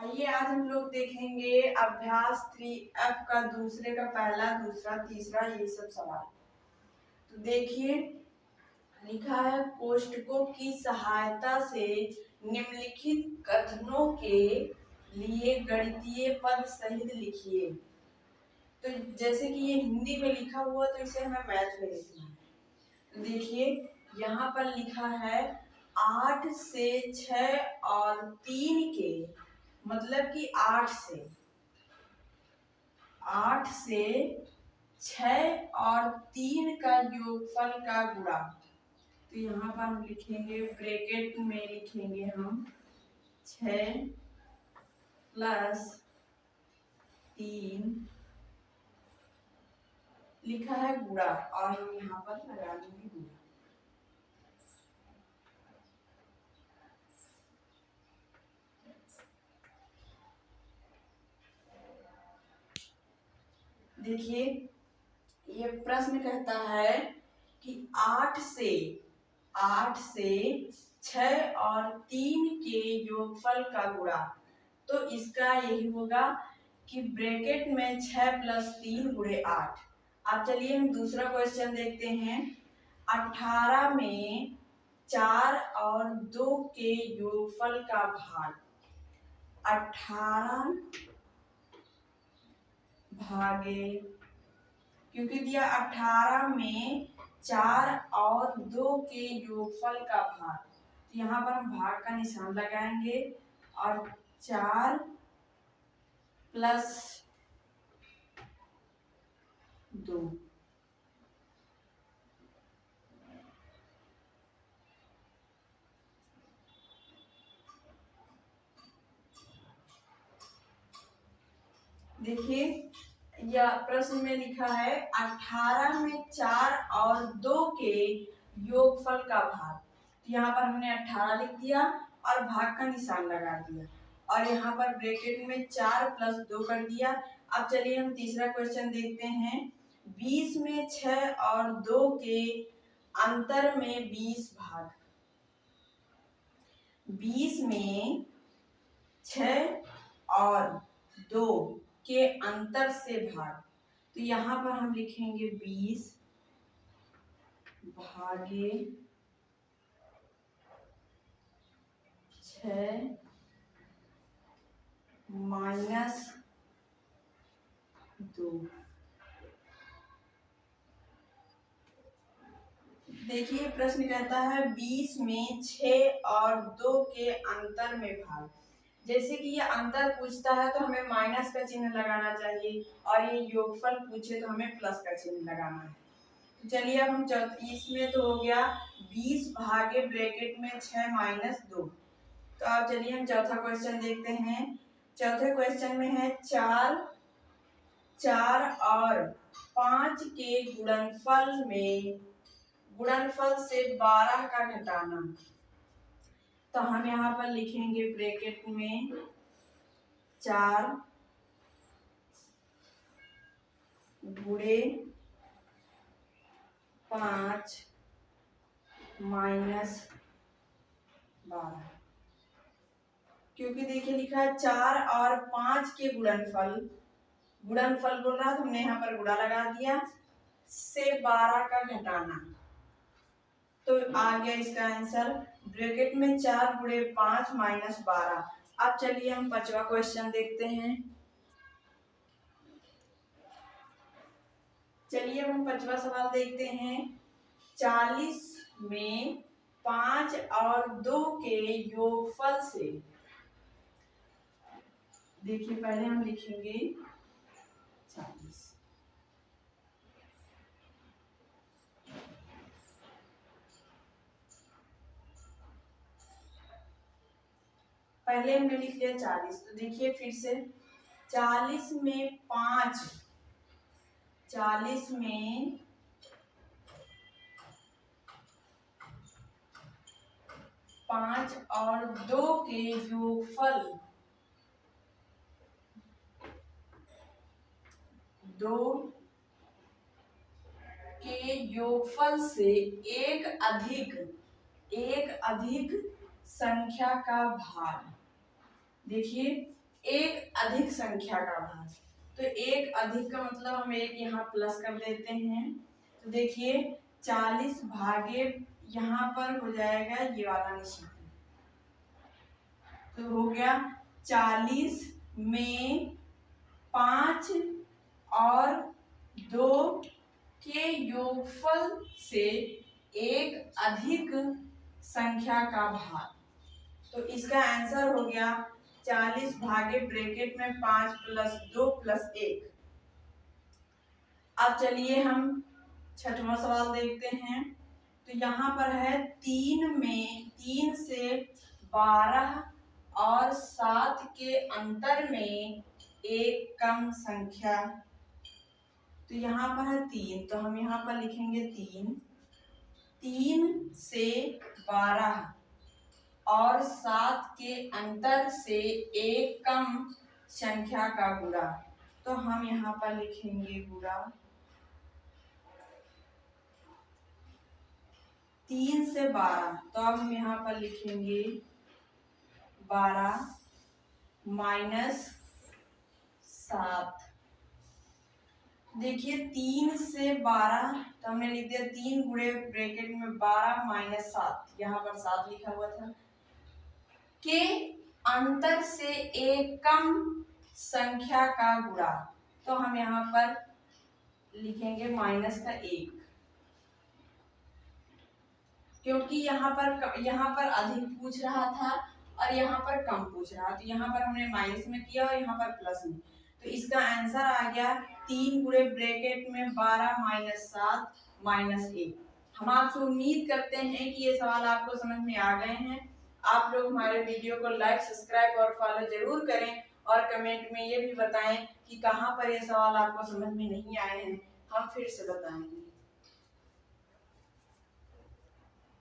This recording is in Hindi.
आइए आज हम लोग देखेंगे अभ्यास 3F का दूसरे का पहला दूसरा तीसरा ये सब सवाल। तो देखिए लिखा है कोष्ठकों की सहायता से निम्नलिखित कथनों के लिए गणितीय पद सहित लिखिए। तो जैसे कि ये हिंदी में लिखा हुआ तो इसे हमें मैथ में लिखना है। तो देखिए यहाँ पर लिखा है 8 से 6 और 3 के मतलब कि 8 से 6 और 3 का योगफल का गुणा। तो यहाँ पर हम लिखेंगे ब्रैकेट में लिखेंगे हम 6 प्लस 3 लिखा है गुणा और हम यहाँ पर लगा देंगे गुणा। देखिए ये प्रश्न कहता है कि 8 से 6 और 3 के योगफल का गुणा। तो इसका यही होगा कि ब्रैकेट में 6 प्लस 3 गुणे 8। अब चलिए हम दूसरा क्वेश्चन देखते हैं। 18 में 4 और 2 के योगफल का भाग। 18 भागे क्योंकि दिया 18 में 4 और 2 के योगफल का भाग। तो यहाँ पर हम भाग का निशान लगाएंगे और 4 प्लस 2 देखिए यह प्रश्न में लिखा है 18 में 4 और 2 के योगफल का भाग। तो यहाँ पर हमने 18 लिख दिया और भाग का निशान लगा दिया और यहाँ पर ब्रैकेट में 4 प्लस 2 कर दिया। अब चलिए हम तीसरा क्वेश्चन देखते हैं। 20 में 6 और 2 के अंतर में 20 भाग। 20 में 6 और 2 के अंतर से भाग। तो यहाँ पर हम लिखेंगे 20 भागे 6 माइनस 2। देखिए प्रश्न कहता है 20 में 6 और 2 के अंतर में भाग। जैसे कि ये अंतर पूछता है तो हमें माइनस का चिन्ह लगाना चाहिए और ये योगफल पूछे तो हमें प्लस का चिन्ह लगाना है। तो चलिए अब हम इसमें तो हो गया 20 भागे ब्रैकेट में 6 माइनस 2। तो अब चलिए हम चौथा क्वेश्चन देखते हैं। चौथे क्वेश्चन में है 4 और 5 के गुणनफल से 12 का घटाना। तो हम यहाँ पर लिखेंगे ब्रैकेट में 4 गुणे 5 माइनस 12। क्योंकि देखिए लिखा है 4 और 5 के गुणनफल बोल रहा तो हमने यहाँ पर गुणा लगा दिया से 12 का घटाना। तो आ गया इसका आंसर ब्रैकेट में 4 गुणे 5 माइनस 12। अब चलिए हम पांचवा क्वेश्चन देखते हैं। चलिए हम पांचवा सवाल देखते हैं। 40 में 5 और 2 के योगफल से। देखिए पहले हम लिखेंगे 40। पहले हमने लिख लिया 40। तो देखिए फिर से 40 में 5 और 2 के योगफल 2 के योगफल से एक अधिक संख्या का भाग। देखिए एक अधिक संख्या का भाग। तो एक अधिक का मतलब हम एक यहाँ प्लस कर देते हैं। तो देखिए 40 भागे यहाँ पर हो जाएगा ये वाला निशान, तो हो गया 40 में 5 और 2 के योगफल से एक अधिक संख्या का भाग। तो इसका आंसर हो गया 40 भागे ब्रैकेट में 5 प्लस 2 प्लस 1। अब चलिए हम छठवां सवाल देखते हैं। तो यहाँ पर है 3 से 12 और 7 के अंतर में एक कम संख्या। तो यहाँ पर है 3, तो हम यहाँ पर लिखेंगे 3 से 12 और 7 के अंतर से एक कम संख्या का गुणा। तो हम यहाँ पर लिखेंगे गुणा 3 से 12, तो अब हम यहाँ पर लिखेंगे 12 माइनस 7। देखिए 3 से 12, तो हमने लिख दिया 3 गुणे ब्रैकेट में 12 माइनस 7, यहाँ पर 7 लिखा हुआ था, के अंतर से एक कम संख्या का गुणा। तो हम यहाँ पर लिखेंगे माइनस का 1, क्योंकि यहाँ पर अधिक पूछ रहा था और यहाँ पर कम पूछ रहा, तो यहाँ पर हमने माइनस में किया और यहाँ पर प्लस में। तो इसका आंसर आ गया 3 गुणे ब्रैकेट में 12 माइनस 7 माइनस 1। हम आपसे उम्मीद करते हैं कि ये सवाल आपको समझ में आ गए हैं। आप लोग हमारे वीडियो को लाइक, सब्सक्राइब और फॉलो जरूर करें और कमेंट में ये भी बताएं कि कहाँ पर ये सवाल आपको समझ में नहीं आए हैं, हम फिर से बताएंगे।